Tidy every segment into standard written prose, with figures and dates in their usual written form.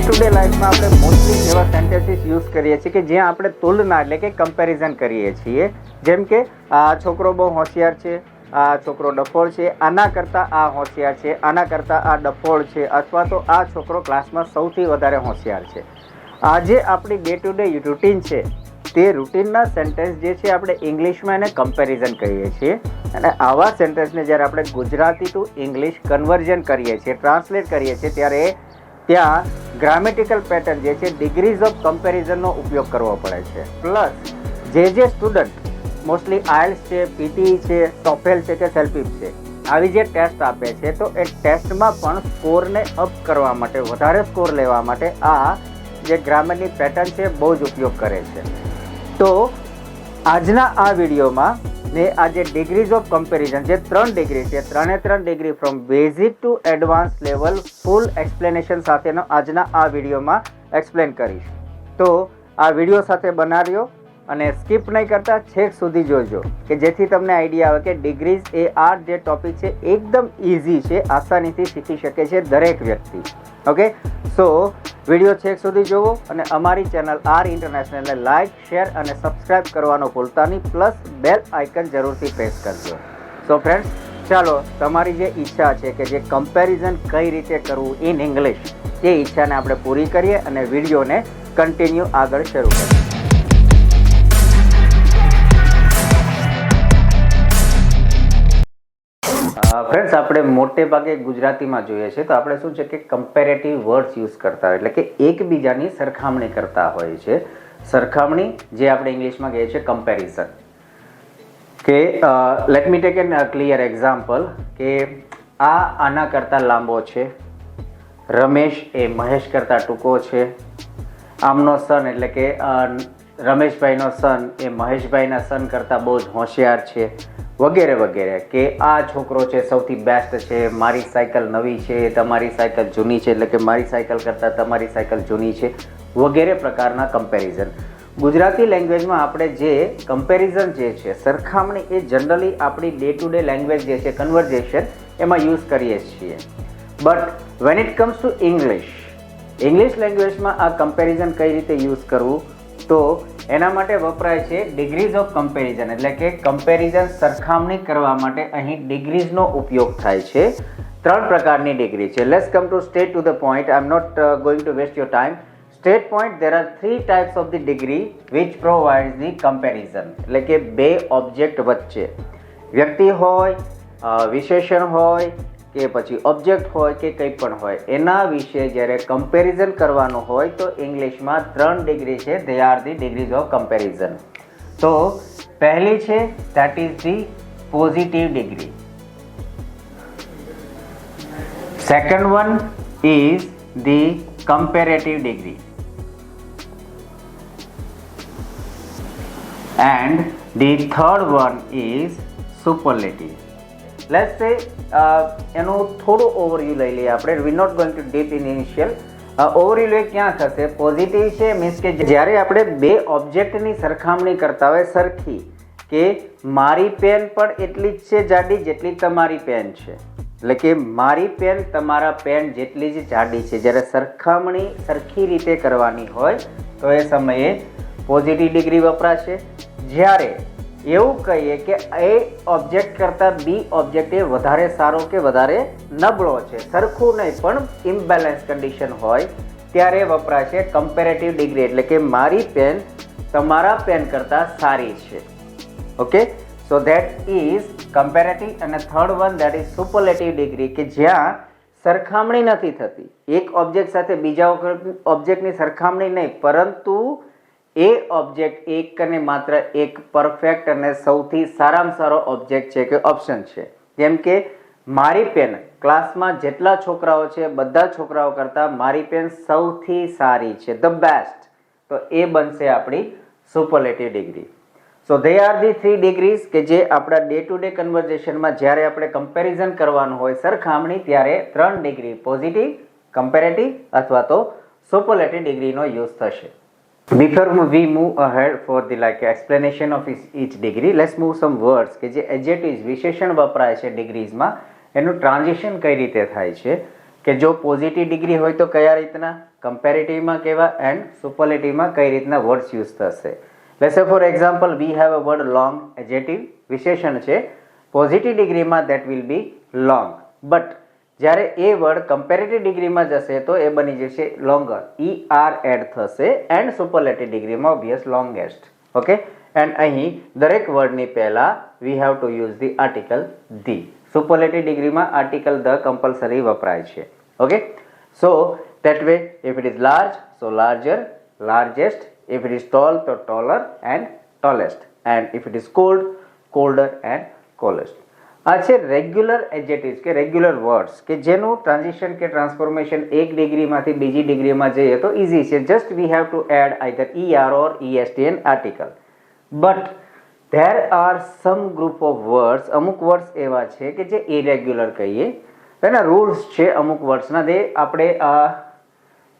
To day લાઈફમાં આપણે mostly એવા સેન્ટેન્સીસ યુઝ કરીએ છીએ કે જ્યાં આપણે તુલના એટલે કે કમ્પેરિઝન કરીએ છીએ. જેમ કે આ છોકરો બહુ હોશિયાર છે, આ છોકરો ડફોળ છે, આના કરતાં આ હોશિયાર છે, આના કરતાં આ ડફોળ છે, અથવા તો આ છોકરો ક્લાસમાં સૌથી વધારે હોશિયાર છે. આ જે આપણી ડે ટુ ડે રૂટીન છે તે રૂટીનના સેન્ટેન્સ જે છે આપણે ઇંગ્લિશમાં એને કમ્પેરિઝન કહીએ છીએ. અને આવા સેન્ટેન્સને જ્યારે આપણે ગુજરાતી ટુ ઇંગ્લિશ કન્વર્ઝન કરીએ છીએ, ટ્રાન્સલેટ કરીએ છીએ, ત્યારે ત્યાં ગ્રામેટિકલ પેટર્ન જે છે ડિગ્રીઝ ઓફ કમ્પેરિઝનનો ઉપયોગ કરવો પડે છે. પ્લસ જે સ્ટુડન્ટ મોસ્ટલી આઇલ્સ છે, પીટી છે, ટોફેલ છે કે સેલ્ફિપ છે, આવી જે ટેસ્ટ આપે છે તો એ ટેસ્ટમાં પણ સ્કોરને અપ કરવા માટે, વધારે સ્કોર લેવા માટે આ જે ગ્રામરની પેટર્ન છે બહુ જ ઉપયોગ કરે છે. તો આજના આ વિડીયોમાં ને આ જે ડિગ્રીઝ ઓફ કમ્પેરિઝન જે 3 ડિગ્રી છે, 3 degree from basic to advance level full explanation સાથેનો આજના આ વિડીયોમાં એક્સપ્લેન કરીશ. તો આ વિડીયો સાથે બનાવ્યો અને સ્કીપ નહીં કરતા છેક સુધી જોજો કે જેથી તમને આઈડિયા આવે કે ડિગ્રીઝ એ આ જે ટોપિક છે એકદમ ઇઝી છે, આસાનીથી શીખી શકે છે દરેક વ્યક્તિ. ઓકે, સો વિડીયો છેક સુધી જોવો અને અમારી ચેનલ આર ઇન્ટરનેશનલને લાઇક, શેર અને સબસ્ક્રાઇબ કરવાનો ભૂલતા નહીં. પ્લસ બેલ આઇકન જરૂરથી પ્રેસ કરજો. સો ફ્રેન્ડ્સ, ચાલો તમારી જે ઈચ્છા છે કે જે કમ્પેરિઝન કઈ રીતે કરવું ઇન ઇંગ્લિશ, એ ઈચ્છાને આપણે પૂરી કરીએ અને વિડીયોને કન્ટિન્યુ આગળ શરૂ કરીએ. ફ્રેન્ડ્સ, આપણે મોટે ભાગે ગુજરાતીમાં જોઈએ છે તો આપણે શું છે કે કમ્પેરેટિવ વર્ડ્સ યુઝ કરતા હોય, એટલે કે એકબીજાની સરખામણી કરતા હોય છે. સરખામણી જે આપણે ઇંગ્લિશમાં કહીએ છીએ કમ્પેરિઝન. કે let me tech N clear example કે આના કરતાં લાંબો છે, રમેશ એ મહેશ કરતાં ટૂંકો છે, આમનો સન એટલે કે રમેશભાઈનો સન એ મહેશભાઈના સન કરતાં બહુ જ હોશિયાર છે, વગેરે વગેરે. કે આ છોકરો છે સૌથી બેસ્ટ છે, મારી સાયકલ નવી છે, તમારી સાયકલ જૂની છે, એટલે કે મારી સાયકલ કરતાં તમારી સાયકલ જૂની છે, વગેરે પ્રકારના કમ્પેરિઝન. ગુજરાતી લેંગ્વેજમાં આપણે જે કમ્પેરિઝન જે છે, સરખામણી, એ જનરલી આપણી ડે ટુ ડે લેંગ્વેજ જે છે કન્વર્ઝેશન એમાં યુઝ કરીએ છીએ. But when it comes to English લેંગ્વેજમાં આ કમ્પેરિઝન કઈ રીતે યુઝ કરવું, તો એના માટે વપરાય છે ડિગ્રીઝ ઓફ કમ્પેરિઝન, એટલે કે કમ્પેરિઝન સરખામણી કરવા માટે અહીં ડિગ્રીઝનો ઉપયોગ થાય છે. 3 પ્રકારની ડિગ્રી છે. Let's come to straight to the point. I am not going to waste your time. Straight point, there are 3 types of the degree which provides the comparison. એટલે કે બે ઓબ્જેક્ટ વચ્ચે, વ્યક્તિ હોય, વિશેષણ હોય કે પછી ઓબ્જેક્ટ હોય કે કંઈ પણ હોય, એના વિશે જ્યારે કમ્પેરિઝન કરવાનું હોય તો ઇંગ્લિશમાં 3 ડિગ્રી છે. they are the degrees of comparison. તો પહેલી છે that is the positive degree. Second one is the comparative degree. And the third one is superlative. Let's say એનું થોડું ઓવરવ્યૂ લઈ લઈએ આપણે. We not going to deep in initial. Overview ક્યાં થશે? પોઝિટિવ છે મીન્સ કે જ્યારે આપણે બે ઓબ્જેક્ટની સરખામણી કરતા હોય સરખી, કે મારી પેન પણ એટલી જ છે જાડી જેટલી તમારી પેન છે, એટલે કે મારી પેન તમારા પેન જેટલી જ જાડી છે, જ્યારે સરખામણી સરખી રીતે કરવાની હોય તો એ સમયે પોઝિટિવ ડિગ્રી વપરાશે. જ્યારે એવું કહીએ કે એ ઓબ્જેક્ટ કરતાં બી ઓબ્જેક્ટ એ વધારે સારો કે વધારે નબળો છે, સરખું નહીં પણ ઇમ્બેલેન્સ કન્ડિશન હોય, ત્યારે વપરાશે કમ્પેરેટિવ ડિગ્રી, એટલે કે મારી પેન તમારા પેન કરતાં સારી છે. Okay, so that is comparative. અને third one that is superlative degree, કે જ્યાં સરખામણી નથી થતી, એક ઓબ્જેક્ટ સાથે બીજા ઓબ્જેક્ટની સરખામણી નહીં, પરંતુ એ ઓબ્જેક્ટ એક અને માત્ર એક પરફેક્ટ અને સૌથી સારામાં સારો ઓબ્જેક્ટ છે કે ઓપ્શન છે. જેમ કે મારી પેન ક્લાસમાં જેટલા છોકરાઓ છે બધા છોકરાઓ કરતાં મારી પેન સૌથી સારી છે, ધ બેસ્ટ, તો એ બનશે આપણી superlative degree. So they are the 3 degrees કે જે આપણા ડે ટુ ડે કન્વર્ઝેશનમાં જ્યારે આપણે કમ્પેરિઝન કરવાનું હોય સરખામણી, ત્યારે 3 ડિગ્રી પોઝિટિવ, કમ્પેરેટિવ અથવા તો સુપરલેટિવ ડિગ્રીનો યુઝ થશે. Before we move ahead for the explanation of each degree, let's move some words કે જે adjectives વિશેષણ વપરાય છે ડિગ્રીઝમાં, એનું ટ્રાન્ઝિશન કઈ રીતે થાય છે. કે જો પોઝિટિવ ડિગ્રી હોય તો કયા રીતના, કમ્પેરેટિવમાં કેવા, એન્ડ સુપરલેટિવમાં કઈ રીતના વર્ડ્સ યુઝ થશે. લેટ્સ સે for example V have a word long, adjective વિશેષણ છે. પોઝિટિવ ડિગ્રીમાં that will be long, but જ્યારે એ વર્ડ કમ્પેરેટિવ ડિગ્રીમાં જશે તો એ બની જશે લોંગર, ER એડ થશે, એન્ડ સુપરલેટિવ ડિગ્રીમાં ઓબ્વિયસ લોંગેસ્ટ. ઓકે, એન્ડ અહીં દરેક વર્ડની પહેલા વી have to use the article the. Superlative ડિગ્રીમાં આર્ટિકલ ધ કમ્પલસરી વપરાય છે. Okay, so that way if it is large so larger, largest, if it is tall તો taller and tallest, and if it is cold, colder and coldest. આ છે regular adjectives કે regular words કે જેનું transition કે transformation એક ડિગ્રીમાંથી બીજી ડિગ્રીમાં જઈએ તો ઇઝી છે. Just we have to add either ER or EST an article. But there are some group of words, અમુક વર્ડ્સ એવા છે કે જે ઇરેગ્યુલર કહીએ, એના રૂલ્સ છે અમુક વર્ડ્સના. દે આપણે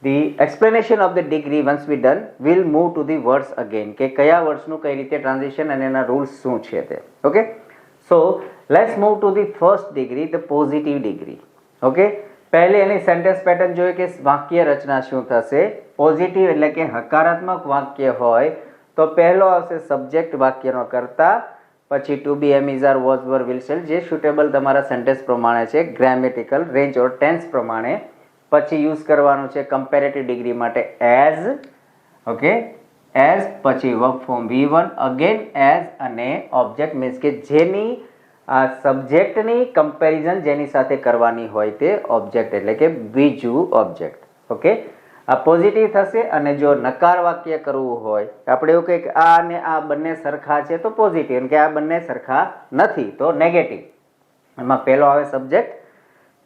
the explanation of the degree once we done will move to the words again, કે કયા વર્ડ્સનું કઈ રીતે ટ્રાન્ઝિશન અને એના રૂલ્સ શું છે તે. Okay, so let's move to the first degree, the positive degree. Okay, પહેલે એની સેન્ટેન્સ પેટર્ન જોઈએ કે વાક્ય રચના શું થશે. પોઝિટિવ એટલે કે હકારાત્મક વાક્ય હોય તો પહેલો આવશે સબ્જેક્ટ વાક્યનો કરતા, પછી to be, am, is, are, was, were, will, shall, જે સુટેબલ તમારા સેન્ટેન્સ પ્રમાણે છે, ગ્રામેટિકલ રેન્જ ઓર ટેન્સ પ્રમાણે. પછી યુઝ કરવાનું છે કમ્પેરેટિવ ડિગ્રી માટે એઝ. ઓકે, એઝ, પછી work form V1, again as, અને ઓબ્જેક્ટ મીન્સ કે જેની આ સબ્જેક્ટની કમ્પેરિઝન જેની સાથે કરવાની હોય તે ઓબ્જેક્ટ એટલે કે બીજું ઓબ્જેક્ટ. ઓકે, આ પોઝિટિવ થશે, અને જો નકાર વાક્ય કરવું હોય આપણે એવું કહીએ કે આ અને આ બંને સરખા છે તો પોઝિટિવ, અને કે આ બંને સરખા નથી તો નેગેટિવ. એમાં પહેલો આવે સબ્જેક્ટ,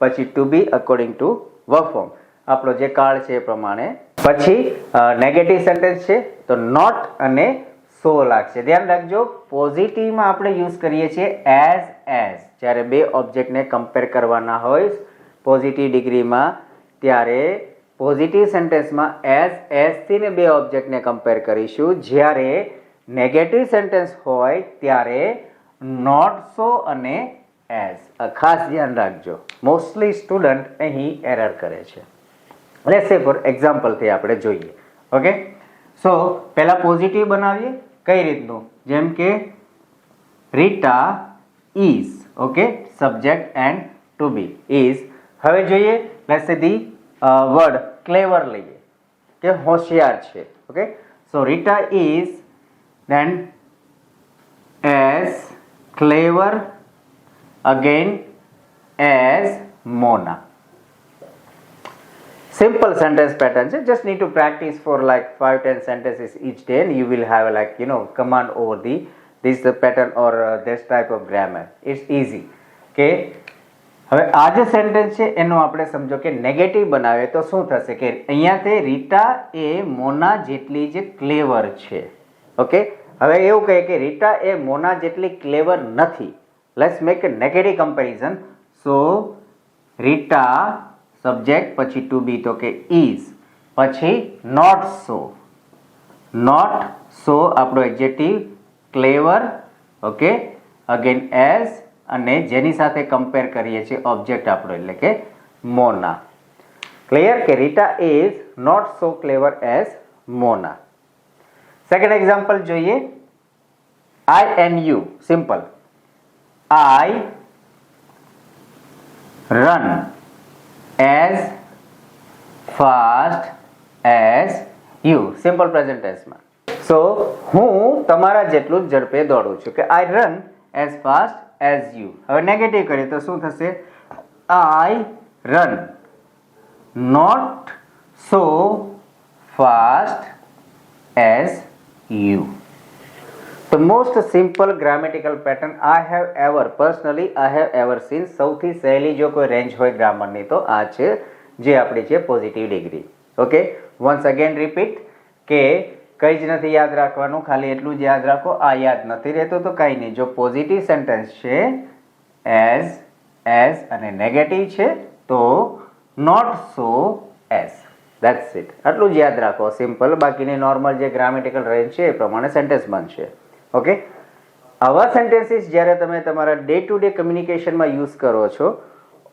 પછી to be according to work form, આપણો જે કાળ છે એ પ્રમાણે. પછી નેગેટિવ સેન્ટેન્સ છે તો નોટ અને સો લાગશે. ધ્યાન રાખજો, પોઝિટિવમાં આપણે યુઝ કરીએ છીએ એઝ, જ્યારે બે ઓબ્જેક્ટને કમ્પેર કરવાના હોય પોઝિટિવ ડિગ્રીમાં, ત્યારે પોઝિટિવ સેન્ટેન્સમાં એઝ થી ને બે ઓબ્જેક્ટને કમ્પેર કરીશું. જ્યારે નેગેટિવ સેન્ટેન્સ હોય ત્યારે નોટ સો અને એઝ. ખાસ ધ્યાન રાખજો, મોસ્ટલી સ્ટુડન્ટ અહીં એરર કરે છે. લેટ્સ સે ફોર એક્ઝામ્પલથી આપણે જોઈએ. ઓકે, સો પહેલા પોઝિટિવ બનાવીએ કઈ રીતનું, જેમ કે Rita is. Okay, subject and to be is. હવે જોઈએ લેટ્સ સે ધી વર્ડ ક્લેવર લઈએ કે હોશિયાર છે. Okay, so Rita is, then as clever, again as Mona. Simple sentence pattern છે, just need to practice for like 5-10 sentences each day and you will have like command over this pattern or this type of grammar. It's easy. Okay, હવે આ જે sentence છે એનો આપણે સમજો કે negative બનાવે તો શું થશે કે અહીંયા તે રીટા એ મોના જેટલી જે ક્લેવર છે. ઓકે, હવે એવું કહે કે રીટા એ મોના જેટલી ક્લેવર નથી. Let's make a negative comparison. So Rita subject, પછી ટુ બી તો કે ઇઝ, પછી નોટ સો. નોટ સો આપણો એડજેક્ટિવ, ક્લેવર. ઓકે, અગેન એઝ, અને જેની સાથે કમ્પેર કરીએ છીએ ઓબ્જેક્ટ આપણો એટલે કે મોના. ક્લિયર કે Rita is not so clever as Mona. Second example જોઈએ, I and you. Simple, I run as fast as you. Simple present ટેન્સમાં. સો હું તમારા જેટલું જ ઝડપે દોડું છું, કે I run as fast as you. હવે નેગેટિવ કરીએ તો શું થશે? I run not so fast as you. The most simple grammatical pattern I have ever seen. સૌથી સહેલી જો કોઈ રેન્જ હોય ગ્રામરની તો આ છે, જે આપણી છે positive degree. Okay, once again repeat કે કંઈ જ નથી યાદ રાખવાનું, ખાલી એટલું જ યાદ રાખો. આ યાદ નથી રહેતું તો કંઈ નહીં. જો પોઝિટિવ સેન્ટેન્સ છે એઝ અને નેગેટિવ છે તો not so as. That's it. આટલું જ યાદ રાખો, સિમ્પલ. બાકીની નોર્મલ જે ગ્રામેટિકલ રેન્જ છે એ પ્રમાણે સેન્ટેન્સ બનશે. ઓકે, આવા સેન્ટેન્સીસ જ્યારે તમે તમારા ડે ટુ ડે કમ્યુનિકેશનમાં યુઝ કરો છો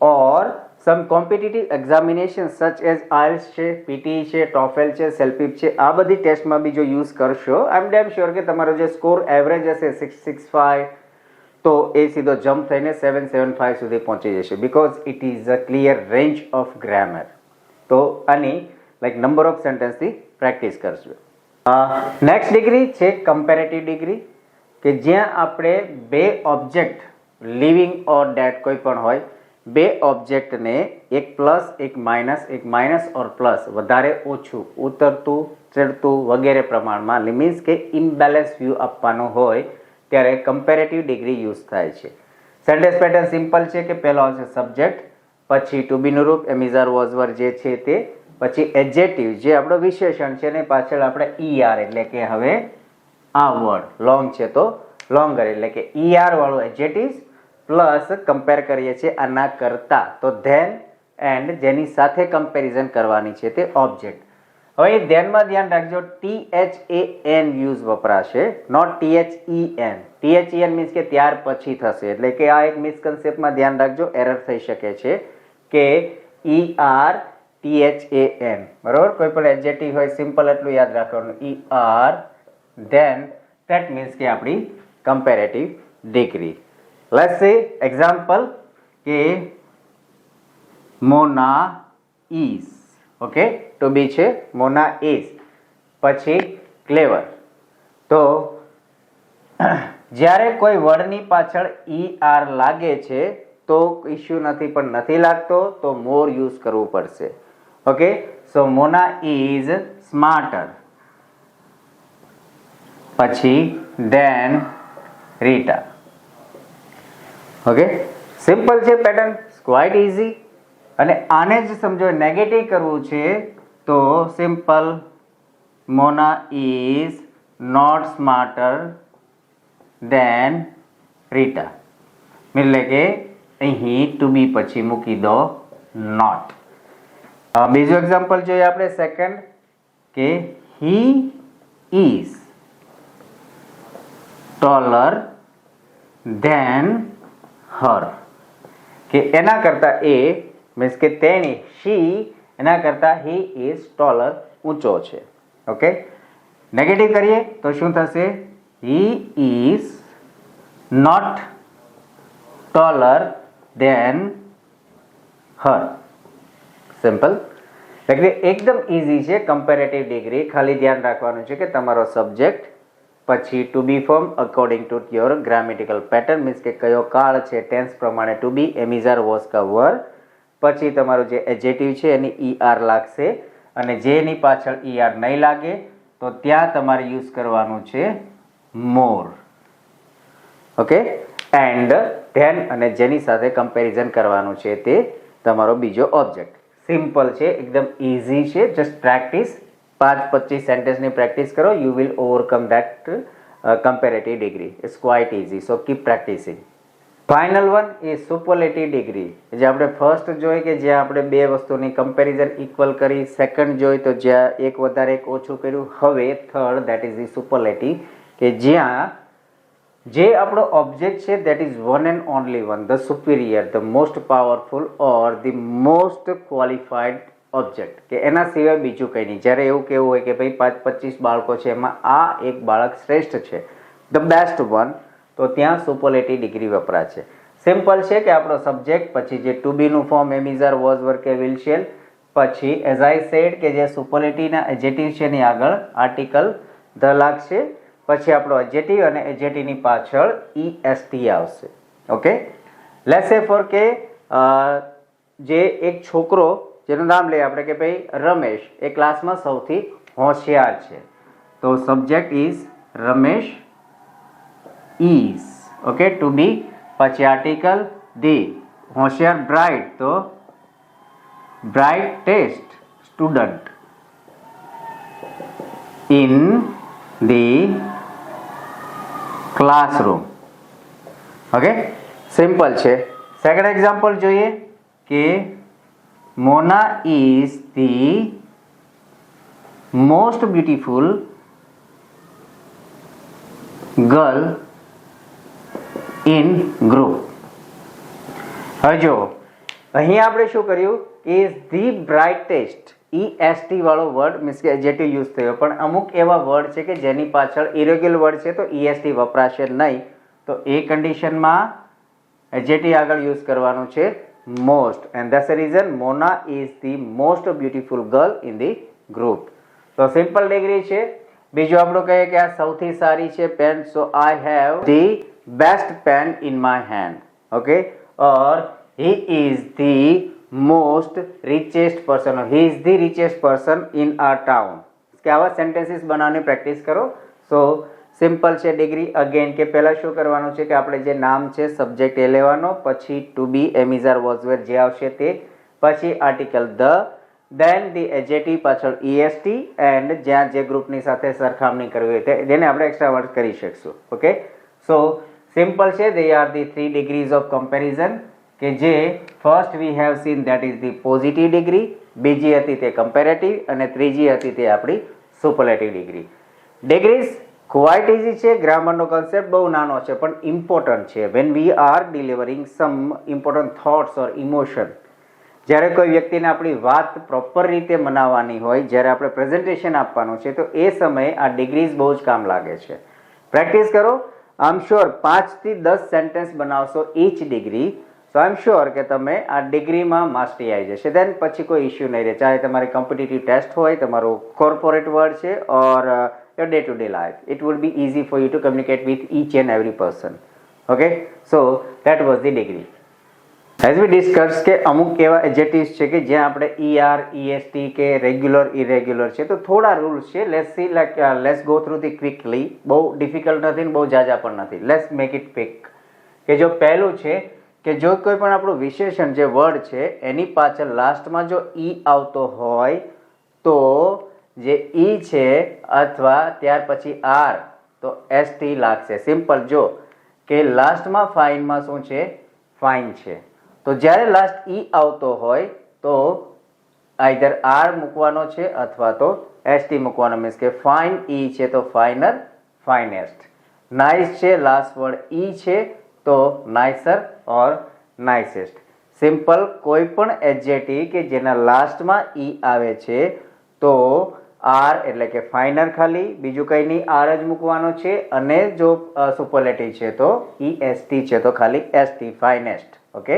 ઓર સમ કોમ્પિટિટિવ એક્ઝામિનેશન સચ એઝ આઇલ્સ છે, પીટી છે, ટોફેલ છે, સેલ્ફિપ છે, આ બધી ટેસ્ટમાં બી જો યુઝ કરશો, આઈ એમ ડેમ શ્યોર કે તમારો જે સ્કોર એવરેજ હશે 665, તો એ સીધો જમ્પ થઈને 775 સુધી પહોંચી જશે, because it is a clear range of grammar. તો આની લાઈક નંબર ઓફ સેન્ટેન્સથી પ્રેક્ટિસ કરશું. નેક્સ્ટ ડિગ્રી છે કમ્પેરેટિવ ડિગ્રી, કે જ્યાં આપણે બે ઓબ્જેક્ટ લિવિંગ ઓર ડેડ કોઈ પણ હોય, બે ઓબ્જેક્ટને એક પ્લસ એક માઇનસ ઓર પ્લસ વધારે ઓછું ઉતરતું ચડતું વગેરે પ્રમાણમાં મીન્સ કે ઇમ્બેલેન્સ વ્યૂ આપવાનું હોય ત્યારે કમ્પેરેટિવ ડિગ્રી યુઝ થાય છે. સેન્ટેન્સ પેટર્ન સિમ્પલ છે કે પહેલો આવશે સબ્જેક્ટ, પછી ટુ બીનું રૂપ એમ ઇઝ આર વોઝ વર જે છે તે, પછી એડજેક્ટિવ જે આપણો વિશેષણ છે ને પાછળ આપણે ઈઆર એટલે કે હવે આ વર્ડ લોંગ છે તો લોંગર એટલે કે ઈઆર વાળું એડજેક્ટિવ પ્લસ કમ્પેર કરીએ છીએ આના કરતા તો ધેન એન્ડ જેની સાથે કમ્પેરિઝન કરવાની છે તે ઓબ્જેક્ટ. હવે ધ્યાનમાં ધ્યાન રાખજો THAN યુઝ વપરાશે, નોટ THEN. THEN મીન્સ કે ત્યાર પછી થશે, એટલે કે આ એક મિસકન્સેપ્ટમાં ધ્યાન રાખજો, એરર થઈ શકે છે કે ER THAN, બરોબર. કોઈ પણ એડજેક્ટિવ હોય સિમ્પલ એટલું યાદ રાખવાનું ER, then that means કે આપણી કમ્પેરેટિવ ડિગ્રી. લેટ્સ સે એક્ઝામ્પલ કે મોના ઇઝ, ઓકે, ટુ બી છે મોના ઇઝ, પછી ક્લેવર. તો જ્યારે કોઈ વર્ડની પાછળ ER લાગે છે તો ઇશ્યુ નથી, પણ નથી લાગતો તો મોર યુઝ કરવું પડશે. Okay, so Mona is smarter, પછી ધેન રીટા. ઓકે, સિમ્પલ છે પેટર્ન, ક્વાઇટ ઇઝી. અને આને જ સમજો નેગેટિવ કરવું છે તો simple Mona is not smarter than Rita, એટલે કે અહીં ટુ બી પછી મૂકી દો નોટ. બીજું એક્ઝામ્પલ જોઈએ આપણે સેકન્ડ, કે he is taller than her, કે એના કરતા એ મીન્સ કે તેણી શી એના કરતા he is taller ઊંચો છે. ઓકે, નેગેટિવ કરીએ તો શું થશે? he is not taller than her. Simple, એટલે એકદમ ઇઝી છે કમ્પેરેટિવ ડિગ્રી. ખાલી ધ્યાન રાખવાનું છે કે તમારો સબ્જેક્ટ, પછી to be form according to your grammatical pattern means કે કયો કાળ છે ટેન્સ પ્રમાણે to be, am is are was કા વર, પછી તમારું જે એડજેક્ટિવ છે એની ER લાગશે, અને જેની પાછળ ER નહીં લાગે તો ત્યાં તમારે યુઝ કરવાનું છે મોર. ઓકે, એન્ડ ધેન અને જેની સાથે કમ્પેરિઝન કરવાનું છે તે તમારો બીજો ઓબ્જેક્ટ. સિમ્પલ છે, એકદમ ઇઝી છે, જસ્ટ પ્રેક્ટિસ. 5-25 સેન્ટેન્સની પ્રેક્ટિસ કરો, you will overcome that comparative degree. It's quite easy, so keep practicing. Final one a superlative degree, જે આપણે ફર્સ્ટ જોઈ કે જ્યાં આપણે બે વસ્તુની કમ્પેરિઝન ઇક્વલ કરી, સેકન્ડ જોઈ તો જ્યાં એક વધારે એક ઓછું કર્યું. હવે third that is the superlative, કે જ્યાં જે આપણો ઓબ્જેક્ટ છે that is one and only one, the superior, the most powerful or the most qualified object, કે એના સિવાય બીજું કંઈ નહીં. જ્યારે એવું કેવું હોય કે ભાઈ 5-25 બાળકો છે એમાં આ એક બાળક શ્રેષ્ઠ છે, ધ બેસ્ટ વન, તો ત્યાં સુપરલેટિવ ડિગ્રી વપરાય છે. સિમ્પલ છે કે આપણો સબ્જેક્ટ, પછી જે ટુ બીનું form am is are was were કે વિલ શેલ, પછી એઝ આઈ સેડ કે જે સુપરલેટિવના એડજેક્ટિવ છે એની આગળ આર્ટિકલ ધ લાગશે, પછી આપણો એડજેક્ટિવ અને એડજેક્ટિવની પાછળ EST આવશે. ઓકે, લેટ્સ સે ફોર કે જે એક છોકરો જેનું નામ લઈએ આપણે કે ભાઈ રમેશ એ ક્લાસમાં સૌથી હોશિયાર છે, તો subject is Ramesh is, okay, to be, પછી આર્ટિકલ ધી, હોશિયાર બ્રાઇટ તો brightest student in the classroom. Okay, simple છે. સેકન્ડ એક્ઝામ્પલ જોઈએ કે Mona is the most beautiful girl in group. હવે જો અહીંયા આપણે શું કર્યું, ઇઝ ધી બ્રાઇટેસ્ટ, EST વાળો વર્ડ મીન્સ કે એડજેક્ટિવ યુઝ થયો, પણ અમુક એવા વર્ડ છે કે જેની પાછળ ઇરેગ્યુલર વર્ડ છે તો EST વપરાશે નહીં, તો એ કન્ડિશનમાં એડજેક્ટિવ આગળ યુઝ કરવાનું છે most, and that's the reason Mona is the most beautiful girl in the group. તો સિમ્પલ ડિગ્રી છે. બીજું આપણું કહીએ કે આ સૌથી સારી છે pen, so I have the best pen in my hand. Okay, or he is the most richest person, or he is the richest person in our town. કે આવા સેન્ટેન્સીસ બનાવવાની પ્રેક્ટિસ કરો. સો સિમ્પલ છે ડિગ્રી. અગેન કે પહેલા શું કરવાનું છે કે આપણે જે નામ છે સબ્જેક્ટ એ લેવાનો, પછી to be, am is, are, was, were જે આવશે તે, પછી article the, then the adjective, પાછળ EST, એન્ડ જ્યાં જે ગ્રુપની સાથે સરખામણી કરવી હોય જેને આપણે એક્સ્ટ્રા વર્ડ કરી શકશું. ઓકે, સો સિમ્પલ છે. There are the 3 degrees of comparison, કે જે first we have seen that is the positive degree, બીજી હતી તે કમ્પેરેટિવ, અને ત્રીજી હતી તે આપણી superlative degree. Degrees quite easy છે. ગ્રામરનો કન્સેપ્ટ બહુ નાનો છે પણ ઇમ્પોર્ટન્ટ છે. When we are delivering some important thoughts or emotion, જ્યારે કોઈ વ્યક્તિને આપણી વાત પ્રોપર રીતે મનાવવાની હોય, જ્યારે આપણે પ્રેઝન્ટેશન આપવાનું છે, તો એ સમયે આ ડિગ્રીઝ બહુ જ કામ લાગે છે. પ્રેક્ટિસ કરો. આઈ એમ શ્યોર 5 થી 10 સેન્ટેન્સ બનાવશો each degree, so I am sure કે તમે આ ડિગ્રીમાં માસ્ટરી આવી જશે. દેન પછી કોઈ ઇશ્યુ નહીં રહે, ચાહે તમારી કોમ્પિટિટિવ ટેસ્ટ હોય, તમારું કોર્પોરેટ વર્ડ છે, or your day to day life, it would be easy for you to communicate with each and every person. Okay, so that was the degree. As we discuss કે અમુક એવા adjectives છે કે જ્યાં આપણે ER, EST કે regular, irregular છે, તો થોડા રૂલ્સ છે. Let's see, like let's go through the quickly. બહુ ડિફિકલ્ટ નથી ને બહુ જાજા પણ નથી. Let's make it quick. કે જો પહેલું છે કે જો કોઈ પણ આપણું વિશેષણ જે વર્ડ છે એની પાછળ લાસ્ટમાં જો આવતો હોય તો જે છે અથવા ત્યાર પછી R તો ST લાગશે. સિમ્પલ. જો કે લાસ્ટમાં ફાઇનમાં શું છે, ફાઇન છે, તો જ્યારે લાસ્ટ આવતો હોય તો આઈધર R મૂકવાનો છે અથવા તો ST મૂકવાનો. મીન્સ કે ફાઇન છે તો ફાઇનર, ફાઇનેસ્ટ. નાઇસ છે, લાસ્ટ વર્ડ છે તો નાઇસર ઓર નાઇસેસ્ટ. સિમ્પલ. કોઈ પણ એડજેક્ટિવ કે જેના લાસ્ટમાં આવે છે તો R એટલે કે ફાઇનર ખાલી, બીજું કંઈ નહીં, R જ મૂકવાનો છે, અને જો સુપરલેટિવ છે તો EST છે તો ખાલી ST, finest. Okay,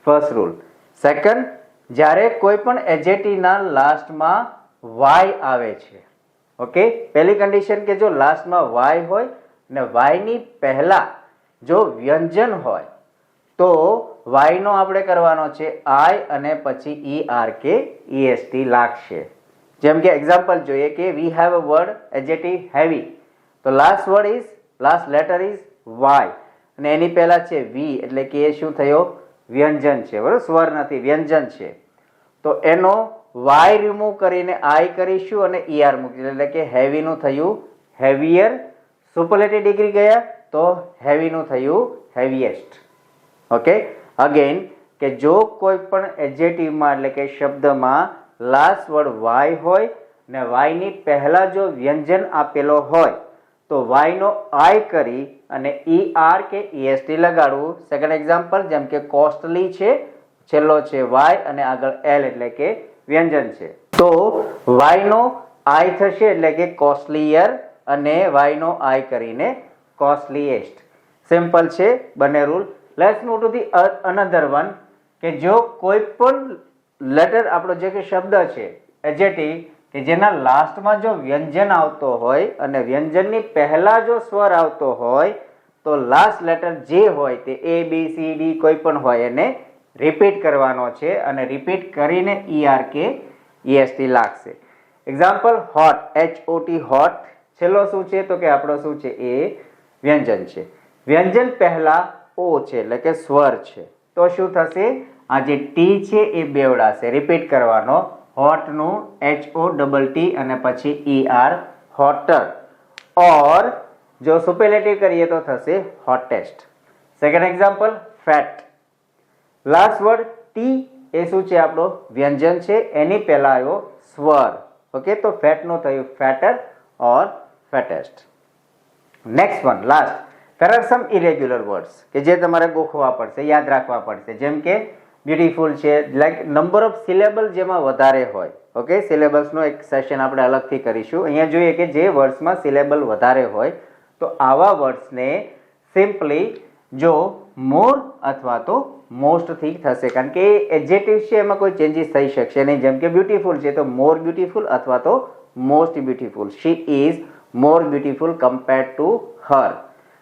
first rule. Second, જ્યારે કોઈ પણ એડજેક્ટિવના લાસ્ટમાં Y આવે છે, ઓકે, પહેલી કન્ડિશન કે જો લાસ્ટમાં Y હોય ને Y ની પહેલા જો વ્યંજન હોય તો Y નો આપણે કરવાનો છે I અને પછી ER કે EST લાગશે. જેમ કે એક્ઝામ્પલ જોઈએ કે we have a word adjective heavy, તો last word is, last letter is Y, અને એની પહેલા છે V, એટલે કે એ શું થયો, વ્યંજન છે, બરોબર, સ્વર નથી, વ્યંજન છે. તો એનો Y રિમૂવ કરીને I કરીશું અને ER મૂકીશું, એટલે કે હેવી નું થયું હેવિયર. સુપરલેટિવ ડિગ્રી ગયા તો હેવી નું થયું હેવીએસ્ટ. ઓકે, અગેન કે જો કોઈ પણ એડજેક્ટિવમાં એટલે કે શબ્દમાં લાસ્ટ વર્ડ Y હોય ને Y ની પહેલા જો વ્યંજન આપેલો હોય તો Y નો I કરી અને ER કે EST લગાડવું. સેકન્ડ એક્ઝામ્પલ, જેમ કે કોસ્ટલી છે, છેલ્લો છે Y અને આગળ L એટલે કે વ્યંજન છે, તો Y નો I થશે એટલે કે કોસ્ટલીયર, અને Y નો I કરીને કોસ્ટલીએસ્ટ. સિમ્પલ છે બંને rule. Let's move to the another one, કે જો કોઈ પણ લેટર આપણો જે કે શબ્દ છે એડજેક્ટિવ કે જેના લાસ્ટમાં જો વ્યંજન આવતો હોય અને વ્યંજનની પહેલા જો સ્વર આવતો હોય તો લાસ્ટ લેટર જે હોય તે ABCD કોઈ પણ હોય એને રિપીટ કરવાનો છે, અને રિપીટ કરીને ER કે EST લાગશે. એક્ઝામ્પલ, હોટ, HOT, હોટ, છેલ્લો શું છે તો કે આપણો શું છે, એ વ્યંજન છે. વ્યંજન પહેલા O છે એટલે કે સ્વર છે, તો શું થશે, આ જે T છે એ બેવડાશે, રિપીટ કરવાનો. હોટ નું HOTT અને પછી ER, હોટર. ઓર જો સુપરલેટિવ કરીએ તો થશે hottest. Second example, fat, last word T એ શું છે, આપણો વ્યંજન છે, એની પહેલા આવ્યો સ્વર. ઓકે, તો ફેટ નું થયું fatter or fattest. Next one, last. There are some irregular words કે જે તમારે ગોખવા પડશે, યાદ રાખવા પડશે. જેમ કે બ્યુટીફુલ છે, લાઈક નંબર ઓફ સિલેબલ જેમાં વધારે હોય. ઓકે, સિલેબસનો એક સેશન આપણે અલગથી કરીશું. અહીંયા જોઈએ કે જે વર્ડ્સમાં સિલેબલ વધારે હોય તો આવા વર્ડ્સને સિમ્પલી જો મોર અથવા તો મોસ્ટથી થશે, કારણ કે એડજેક્ટિવ છે એમાં કોઈ ચેન્જીસ થઈ શકશે નહીં. જેમ કે બ્યુટીફુલ છે તો મોર બ્યુટીફુલ અથવા તો most beautiful. She is more beautiful compared to her,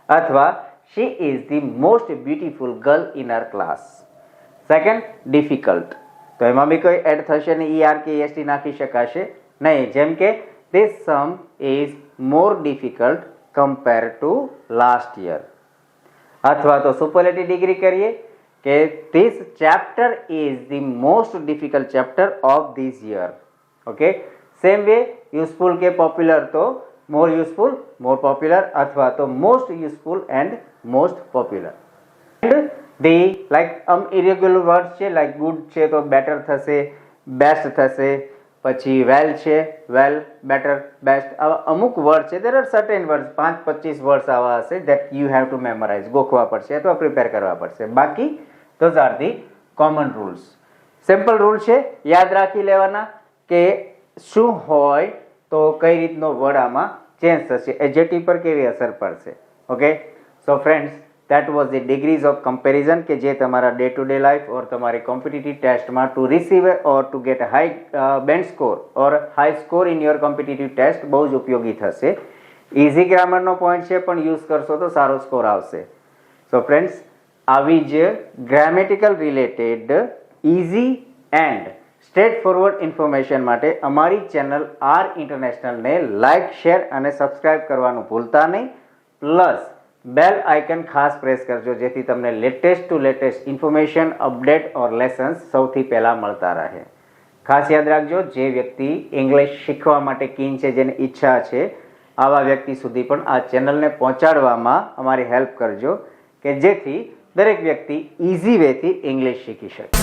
અથવા she is the most beautiful girl in her class. Second, difficult, તો એમાં બી કોઈ એડ થશે ને ER કે EST નાખી શકાશે નહીં. જેમ કે this sum is more difficult compare to last year. અથવા તો સુપરલેટિવ ડિગ્રી કરીએ કે this chapter is the most difficult chapter of this year. Okay, same way useful કે પોપ્યુલર તો મોર યુઝફુલ, મોર પોપ્યુલર, અથવા તો most useful and most popular. And the like irregular word છે, like good છે તો better થશે, best થશે, પછી વેલ છે, વેલ, બેટર, બેસ્ટ. આવા અમુક વર્ડ છે, there are certain word, 5-25 words આવા હશે that you have to memorise, ગોખવા પડશે અથવા પ્રિપેર કરવા પડશે. બાકી those are the common rules. Simple rule છે, યાદ રાખી લેવાના કે શું હોય તો કઈ રીતનો વર્ડ આમાં ચેન્જ થશે, એડજેક્ટિવ પર કેવી અસર પડશે. Okay, so friends, that was the degrees of comparison કે જે તમારા day to day life or તમારી કોમ્પિટિટિવ ટેસ્ટમાં to receive or to get high band score or high score in your competitive test બહુ જ ઉપયોગી થશે. ઇઝી ગ્રામરનો પોઈન્ટ છે પણ યુઝ કરશો તો સારો સ્કોર આવશે. સો ફ્રેન્ડ્સ, આવી જ grammatical related easy and straight forward information માટે અમારી ચેનલ આર ઇન્ટરનેશનલને લાઇક, શેર અને સબસ્ક્રાઇબ કરવાનું ભૂલતા નહીં. પ્લસ બેલ આઇકન ખાસ પ્રેસ કરજો જેથી તમને latest to latest information, update or lessons સૌથી પહેલાં મળતા રહે. ખાસ યાદ રાખજો, જે વ્યક્તિ ઇંગ્લિશ શીખવા માટે કીન છે, જેની ઈચ્છા છે, આવા વ્યક્તિ સુધી પણ આ ચેનલને પહોંચાડવામાં અમારી હેલ્પ કરજો કે જેથી દરેક વ્યક્તિ ઇઝી વેથી ઇંગ્લિશ શીખી શકે.